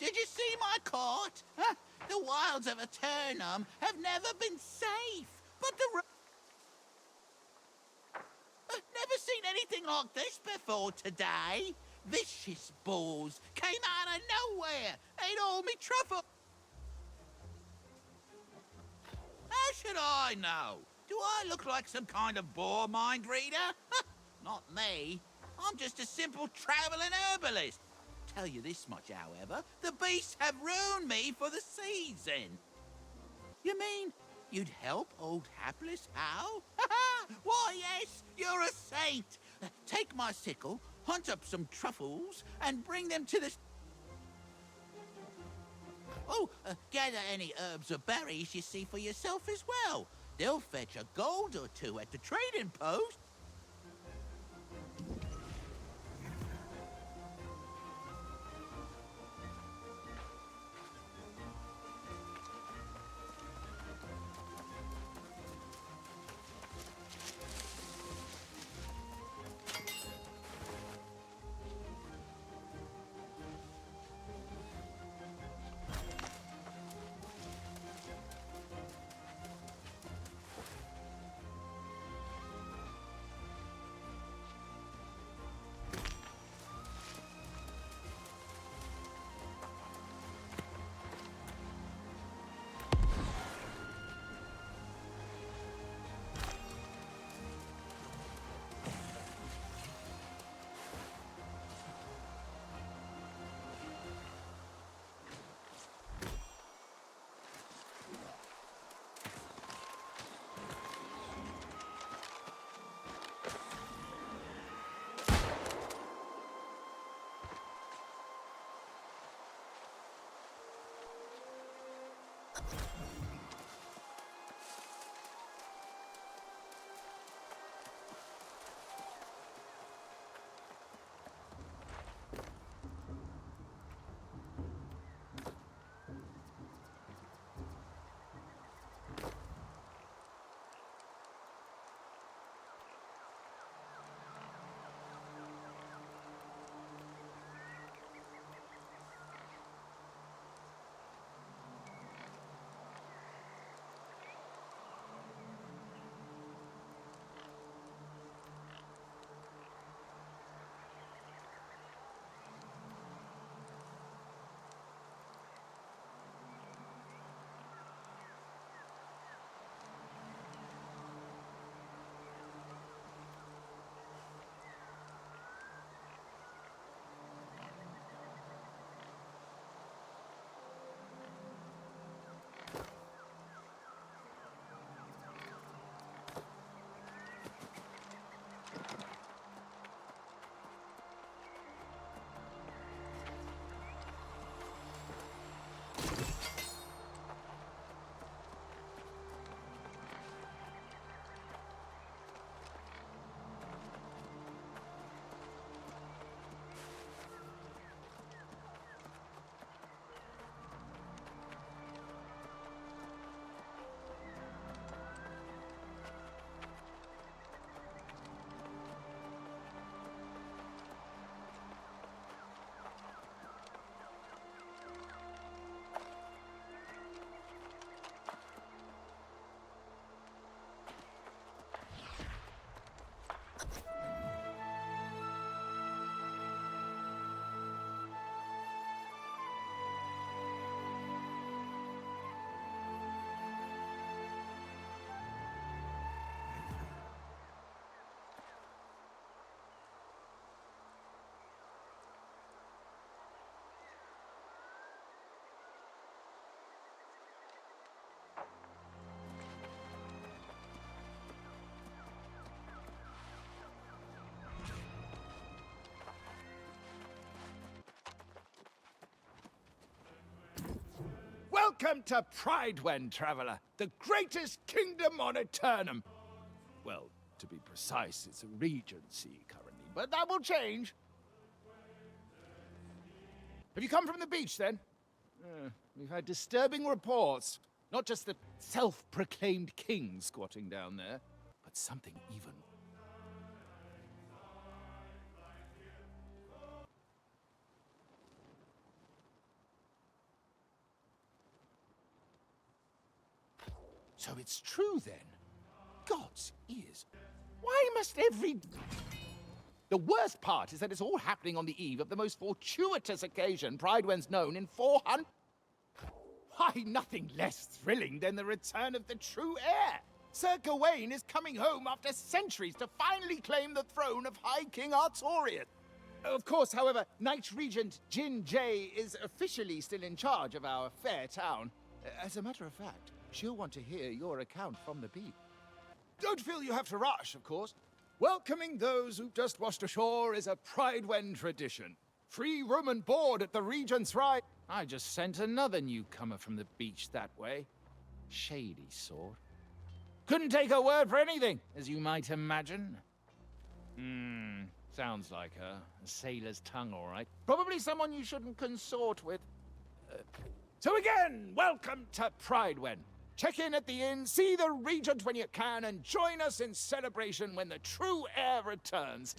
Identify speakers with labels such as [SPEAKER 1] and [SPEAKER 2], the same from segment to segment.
[SPEAKER 1] Did you see my court? Huh? The wilds of Aeternum have never been safe, but never seen anything like this before today. Vicious boars came out of nowhere, ate all me truffle. How should I know? Do I look like some kind of boar mind reader? Not me. I'm just a simple travelling herbalist. Tell you this much, however, the beasts have ruined me for the season. You mean you'd help old hapless Hal? Why, yes, you're a saint. Take my sickle, hunt up some truffles, and bring them to the... Oh, gather any herbs or berries you see for yourself as well. They'll fetch a gold or two at the trading post.
[SPEAKER 2] Welcome to Pridewen, traveler, the greatest kingdom on Aeternum. Well, to be precise, it's a regency currently, but that will change. Have you come from the beach, then? We've had disturbing reports. Not just the self-proclaimed king squatting down there, but something even... So it's true then. God's ears. Why must every... The worst part is that it's all happening on the eve of the most fortuitous occasion Pridewend's known in 400... Why, nothing less thrilling than the return of the true heir. Sir Gawain is coming home after centuries to finally claim the throne of High King Artorius. Of course, however, Knight Regent Jin Jay is officially still in charge of our fair town. As a matter of fact, she'll want to hear your account from the beach. Don't feel you have to rush, of course. Welcoming those who've just washed ashore is a Pridewend tradition. Free room and board at the Regent's Ride. I just sent another newcomer from the beach that way. Shady sort. Couldn't take her word for anything, as you might imagine. Sounds like her. A sailor's tongue, all right. Probably someone you shouldn't consort with. So again, welcome to Pridewend. Check in at the inn, see the Regent when you can, and join us in celebration when the true heir returns.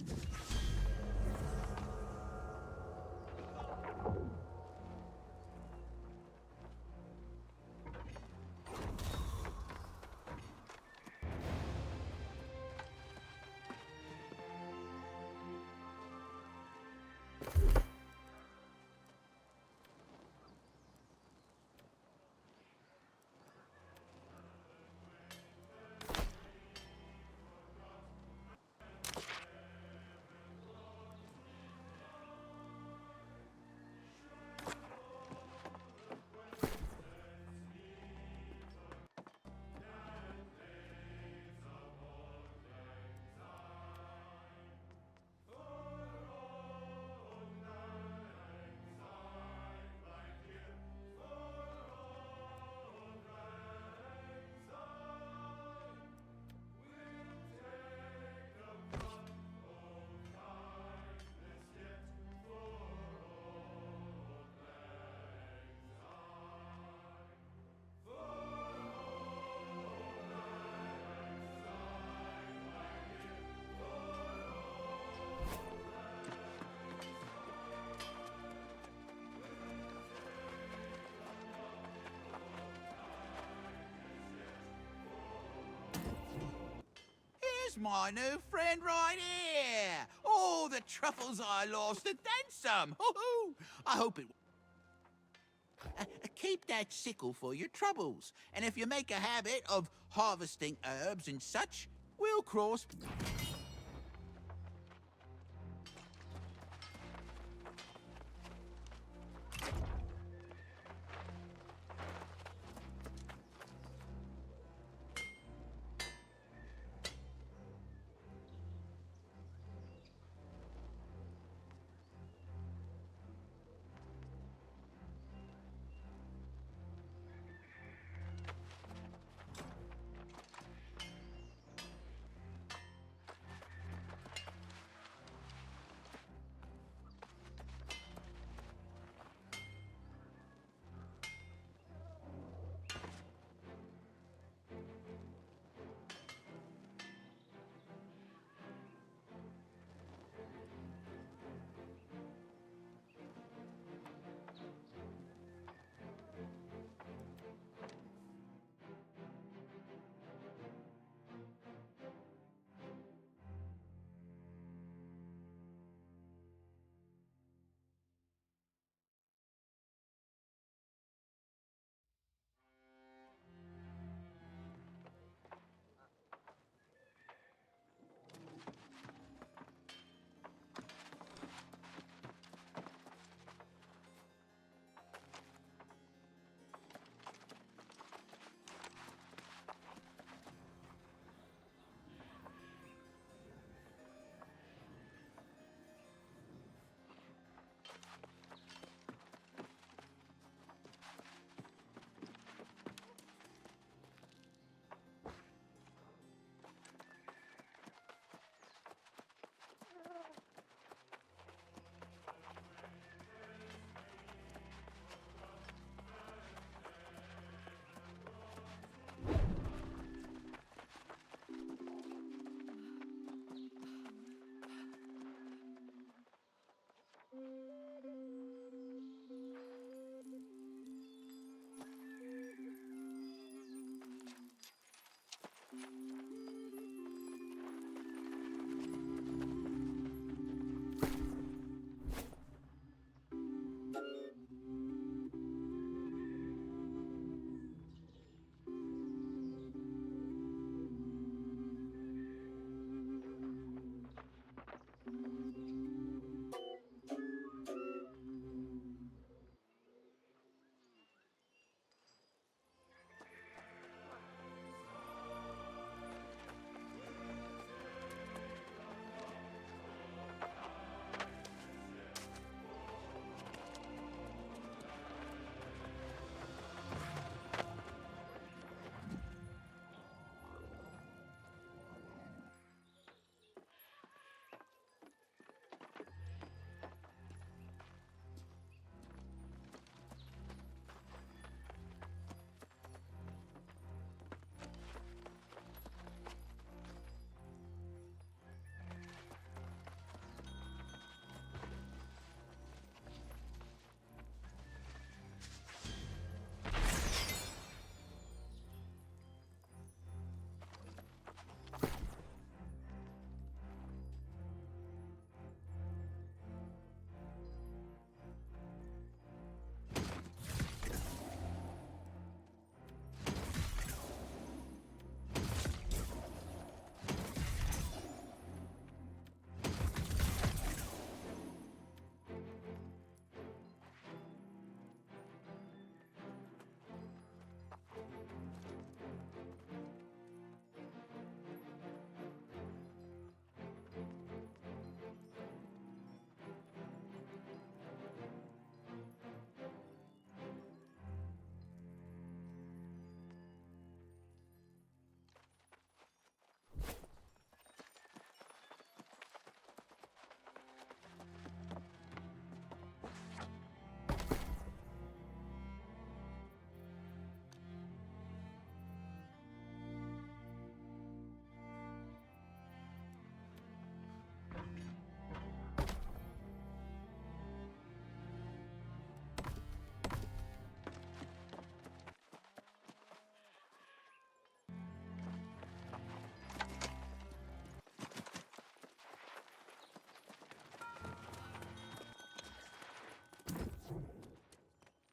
[SPEAKER 1] Here's my new friend right here. All the truffles I lost and then some. Hoo-hoo. I hope it... keep that sickle for your troubles. And if you make a habit of harvesting herbs and such, we'll cross...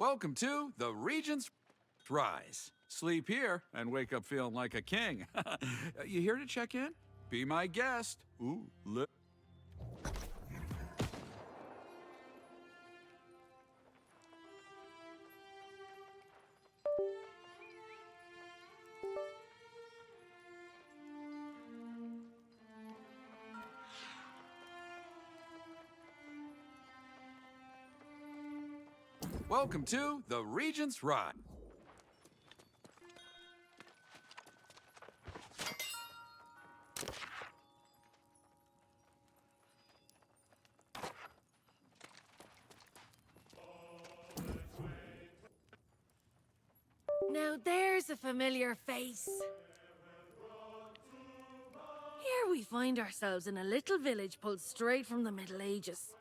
[SPEAKER 3] Welcome to the Regent's Rise. Sleep here and wake up feeling like a king. You here to check in? Be my guest. Ooh, Welcome to the Regent's Rise.
[SPEAKER 4] Now there's a familiar face. Here we find ourselves in a little village pulled straight from the Middle Ages.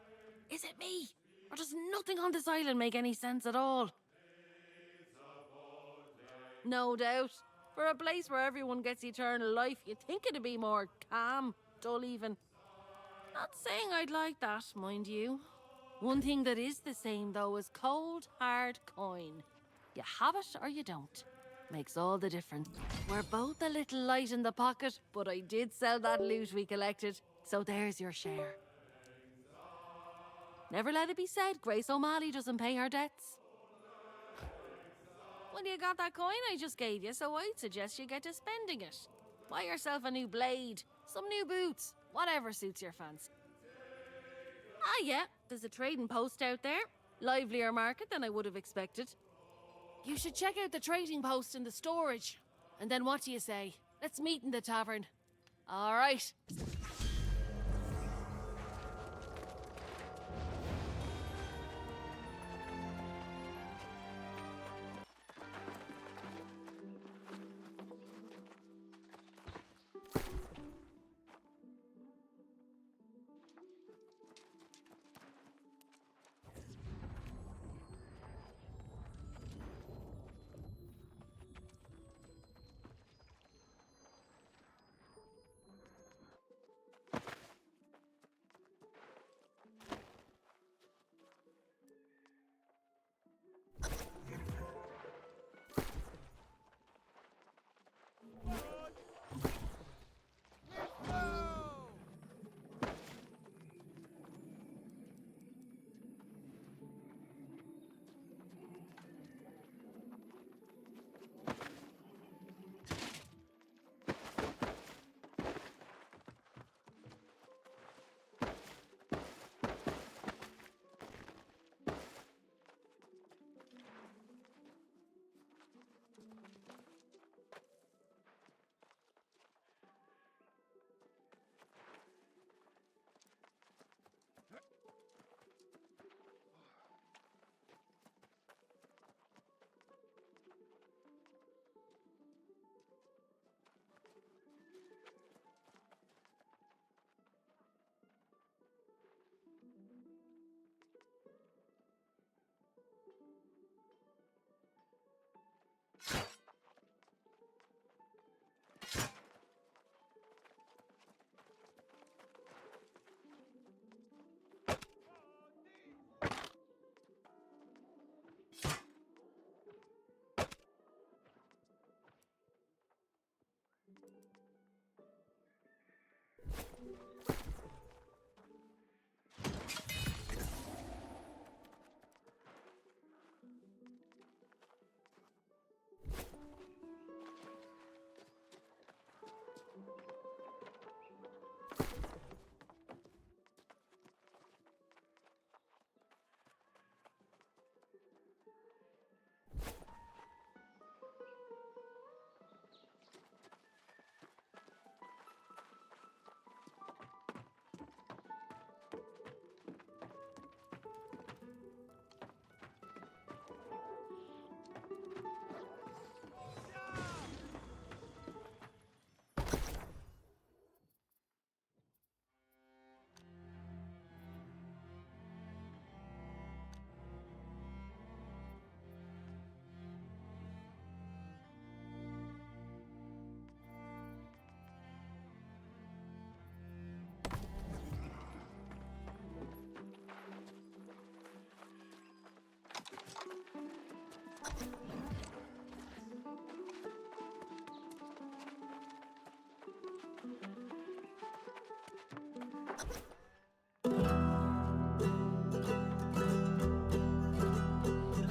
[SPEAKER 4] Is it me? Or does nothing on this island make any sense at all? No doubt. For a place where everyone gets eternal life, you'd think it'd be more calm, dull even. Not saying I'd like that, mind you. One thing that is the same, though, is cold, hard coin. You have it or you don't. Makes all the difference. We're both a little light in the pocket, but I did sell that loot we collected, so there's your share. Never let it be said Grace O'Malley doesn't pay her debts. Well, you got that coin I just gave you, so I'd suggest you get to spending it. Buy yourself a new blade, some new boots, whatever suits your fancy. Ah, yeah, there's a trading post out there. Livelier market than I would have expected. You should check out the trading post in the storage. And then what do you say? Let's meet in the tavern. All right.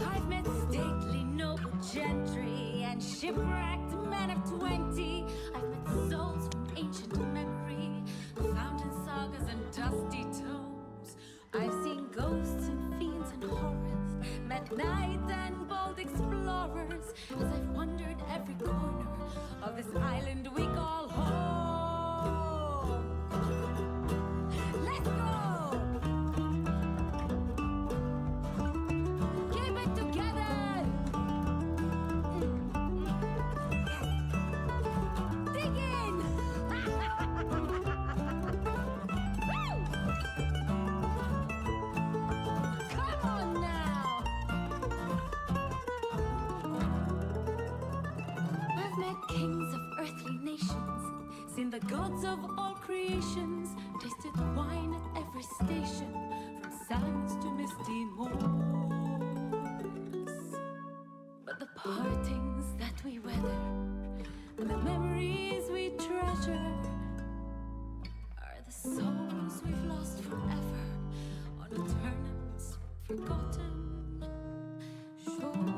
[SPEAKER 5] I've met stately noble gentry and shipwrecked men of 20. I've met souls from ancient memory, found in sagas and dusty tomes. I've seen ghosts and fiends and horrors, met knights and bold explorers, as I've wandered every corner of this island we call home. Let's go! Keep it together! Dig in! Woo! Come on now! I've met kings of earthly nations, seen the gods of all creations, tasted wine at every station, from sands to misty moors. But the partings that we weather and the memories we treasure are the souls we've lost forever on Aeternum's forgotten shores.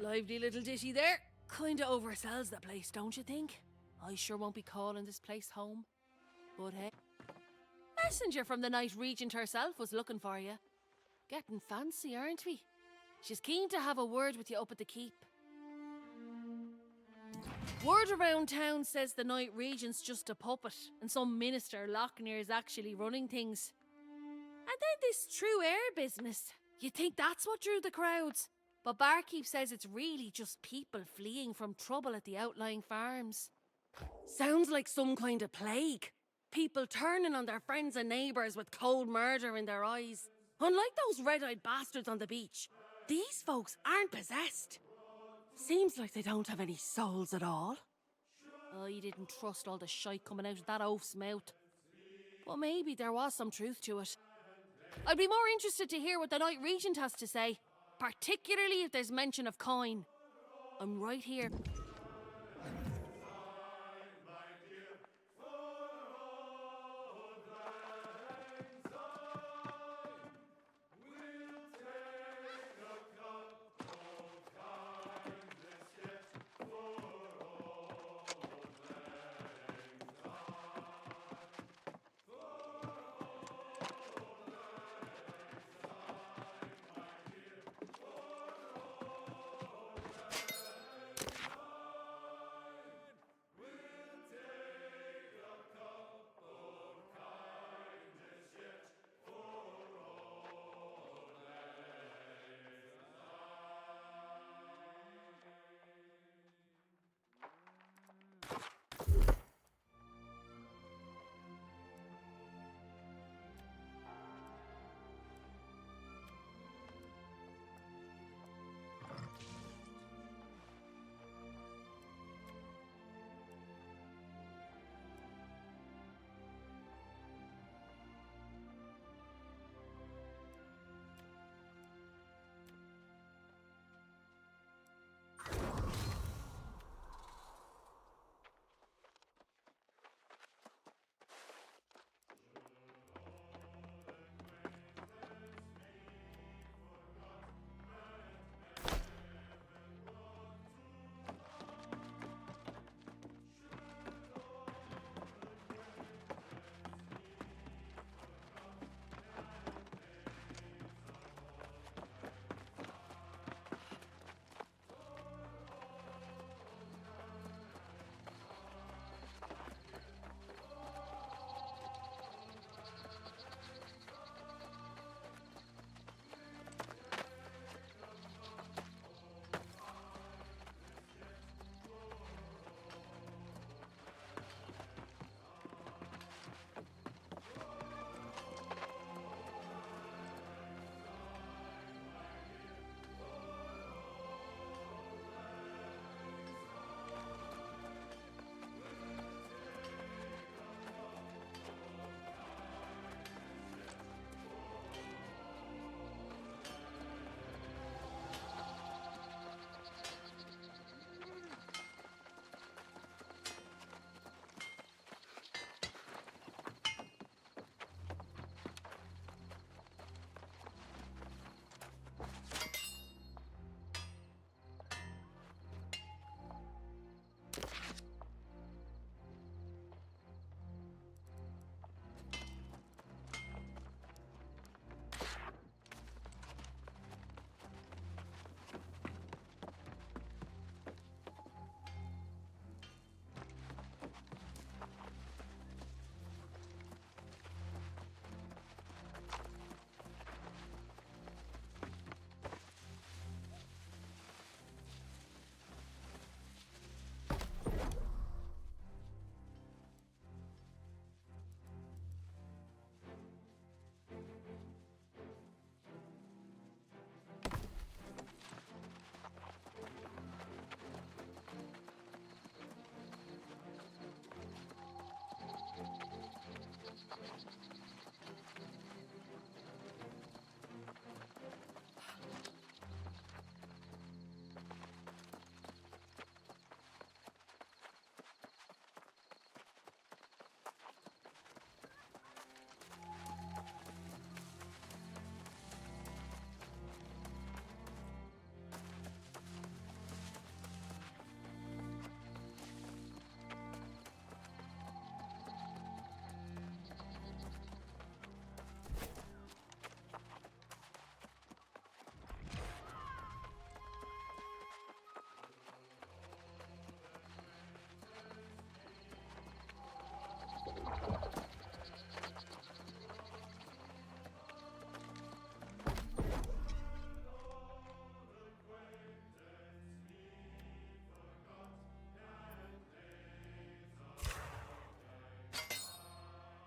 [SPEAKER 4] Lively little ditty there. Kinda oversells the place, don't you think? I sure won't be calling this place home. But hey, messenger from the Night Regent herself was looking for you. Getting fancy, aren't we? She's keen to have a word with you up at the keep. Word around town says the Night Regent's just a puppet, and some minister Lochner is actually running things. And then this true air business. You think that's what drew the crowds? But Barkeep says it's really just people fleeing from trouble at the outlying farms. Sounds like some kind of plague. People turning on their friends and neighbours with cold murder in their eyes. Unlike those red-eyed bastards on the beach, these folks aren't possessed. Seems like they don't have any souls at all. I didn't trust all the shite coming out of that oaf's mouth. But maybe there was some truth to it. I'd be more interested to hear what the Night Regent has to say, particularly if there's mention of coin. I'm right here.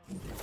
[SPEAKER 4] Ragzog!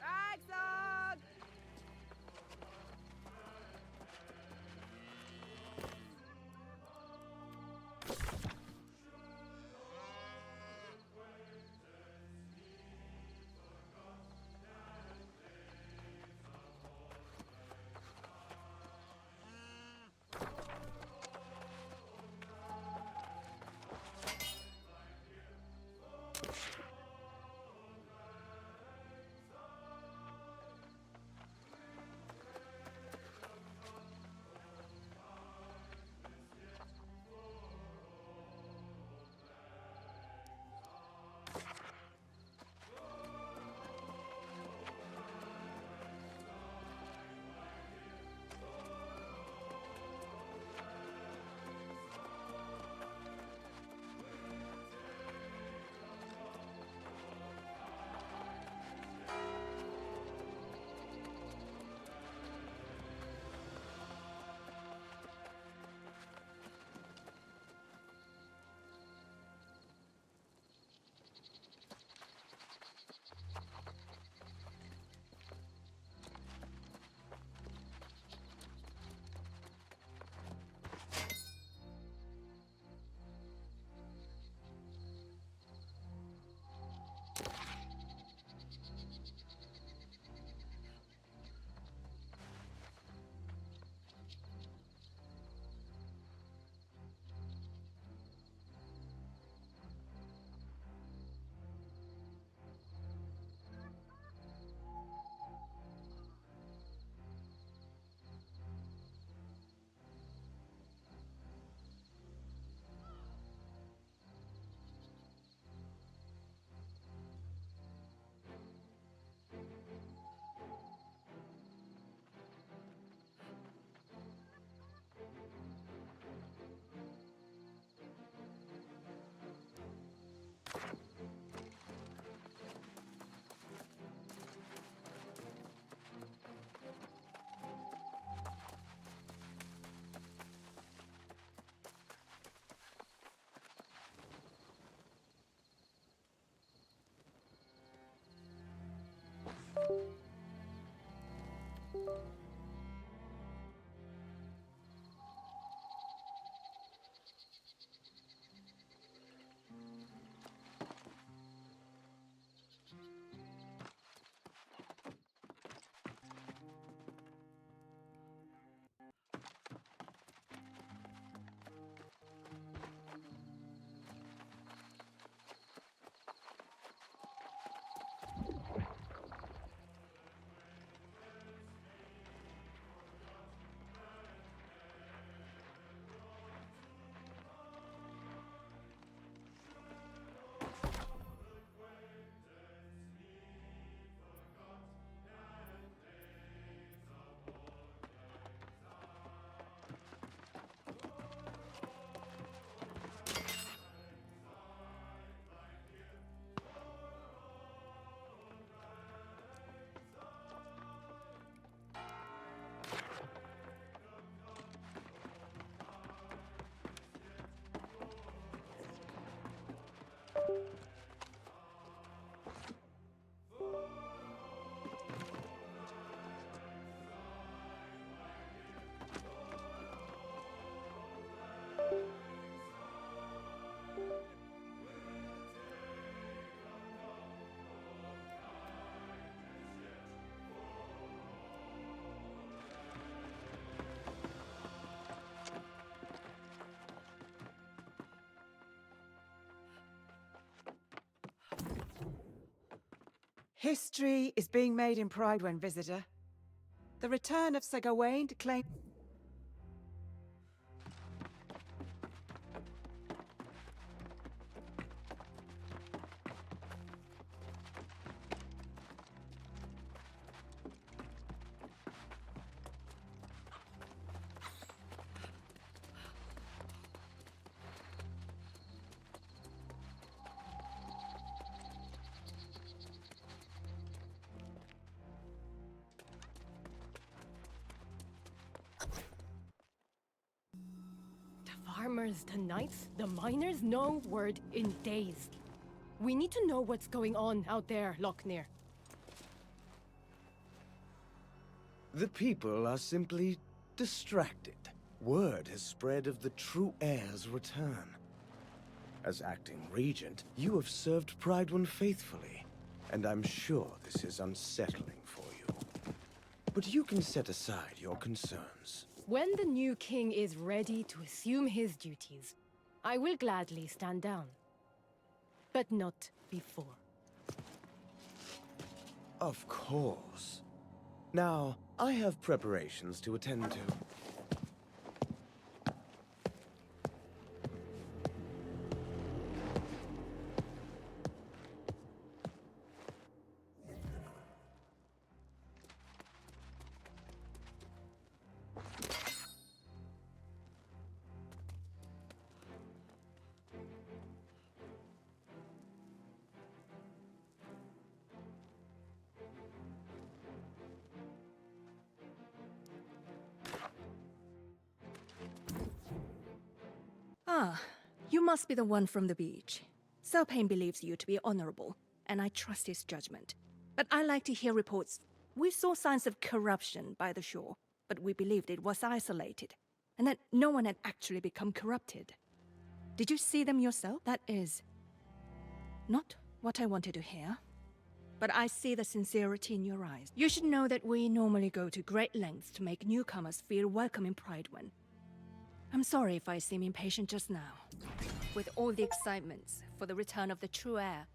[SPEAKER 4] Ragzog!
[SPEAKER 6] History is being made in Pride Visitor. The return of Sir Gawain to claim...
[SPEAKER 7] farmers to knights, the miners, no word in days. We need to know what's going on out there, Lochner.
[SPEAKER 8] The people are simply distracted. Word has spread of the true heir's return. As acting regent, you have served Pride faithfully, and I'm sure this is unsettling for you. But you can set aside your concerns.
[SPEAKER 7] When the new king is ready to assume his duties, I will gladly stand down. But not before.
[SPEAKER 8] Of course. Now, I have preparations to attend to.
[SPEAKER 9] Ah, you must be the one from the beach. Selpain believes you to be honorable, and I trust his judgment. But I like to hear reports. We saw signs of corruption by the shore, but we believed it was isolated, and that no one had actually become corrupted. Did you see them yourself? That is not what I wanted to hear. But I see the sincerity in your eyes. You should know that we normally go to great lengths to make newcomers feel welcome in Pridewen. I'm sorry if I seem impatient just now. With all the excitements for the return of the true heir,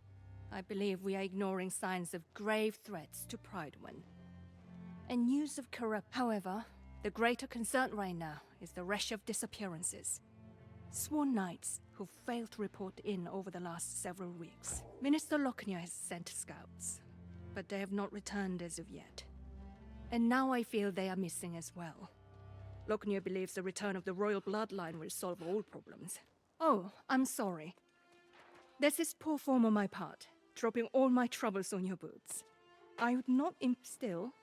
[SPEAKER 9] I believe we are ignoring signs of grave threats to Pridewen. And news of corrupt. However, the greater concern right now is the rush of disappearances. Sworn knights who failed to report in over the last several weeks. Minister Lochner has sent scouts, but they have not returned as of yet. And now I feel they are missing as well. Lochner believes the return of the royal bloodline will solve all problems. Oh, I'm sorry. This is poor form on my part, dropping all my troubles on your boots. I would not imp still.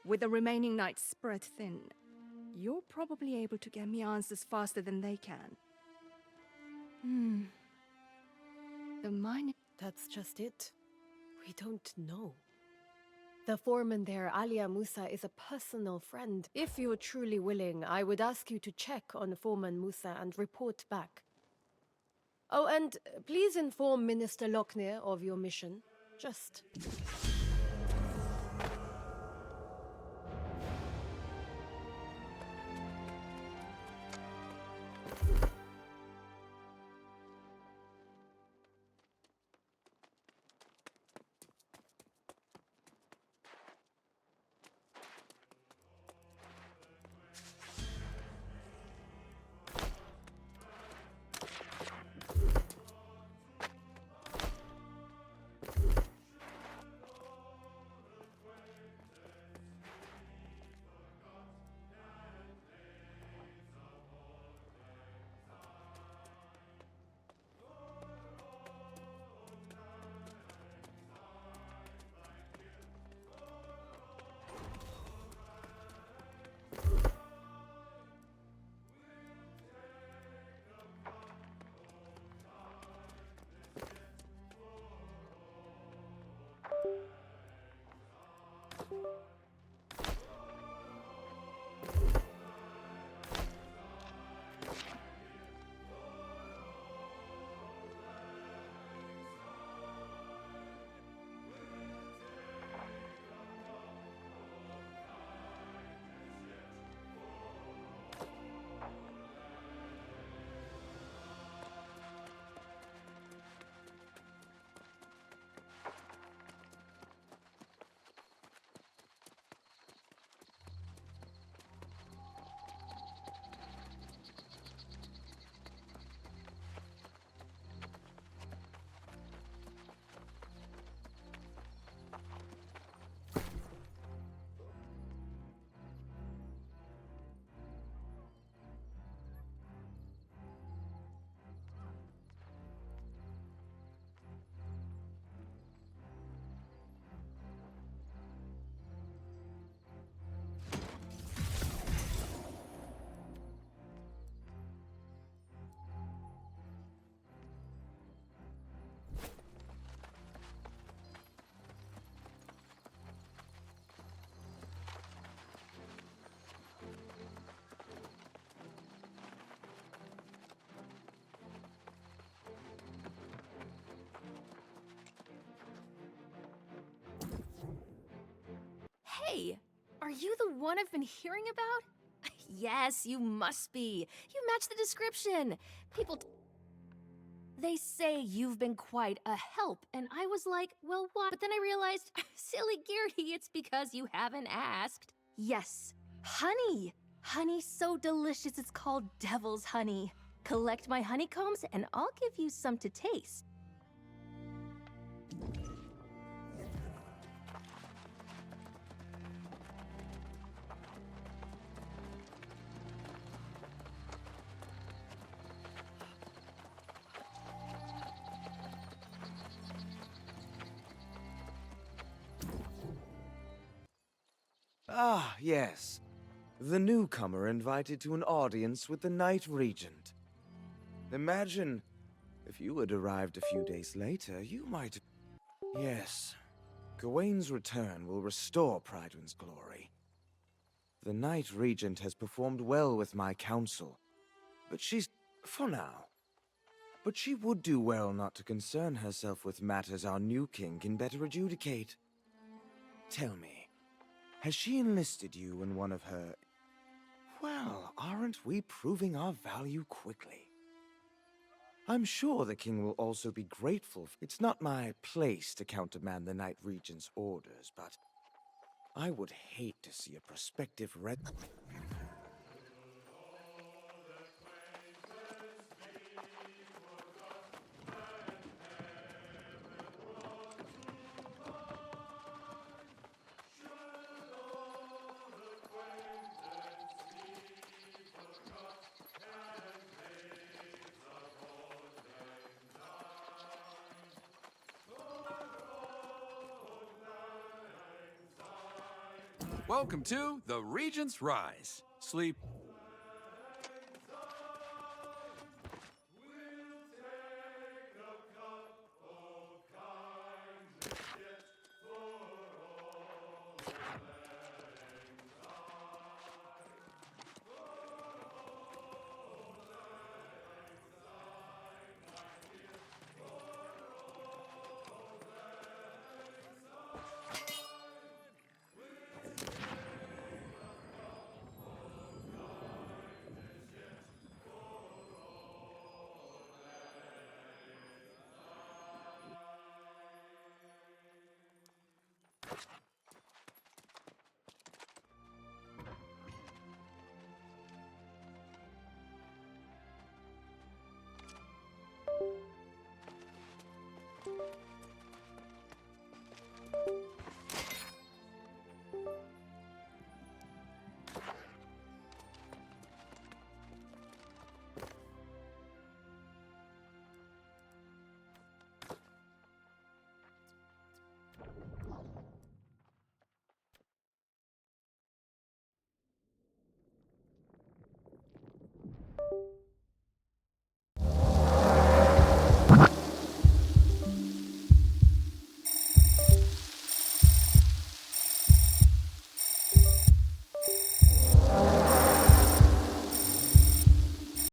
[SPEAKER 9] With the remaining knights spread thin, you're probably able to get me answers faster than they can. The mine...
[SPEAKER 7] That's just it. We don't know. The foreman there, Alia Musa, is a personal friend. If you're truly willing, I would ask you to check on Foreman Musa and report back. Oh, and please inform Minister Lochner of your mission. Just...
[SPEAKER 10] Hey!
[SPEAKER 7] Are you the one I've been hearing about?
[SPEAKER 10] Yes, you must be. You match the description. They say you've been quite a help, and I was like, well, what? But then I realized, silly Geardy, it's because you haven't asked. Yes, honey. Honey so delicious it's called devil's honey. Collect my honeycombs, and I'll give you some to taste.
[SPEAKER 8] Ah, yes. The newcomer invited to an audience with the Night Regent. Imagine if you had arrived a few days later, you might... Yes. Gawain's return will restore Prydwen's glory. The Night Regent has performed well with my council, but she's... for now. But she would do well not to concern herself with matters our new king can better adjudicate. Tell me, has she enlisted you in one of her... Well, aren't we proving our value quickly? I'm sure the king will also be grateful. It's not my place to countermand the Night Regent's orders, but I would hate to see a prospective red...
[SPEAKER 3] Welcome to the Regent's Rise. Sleep.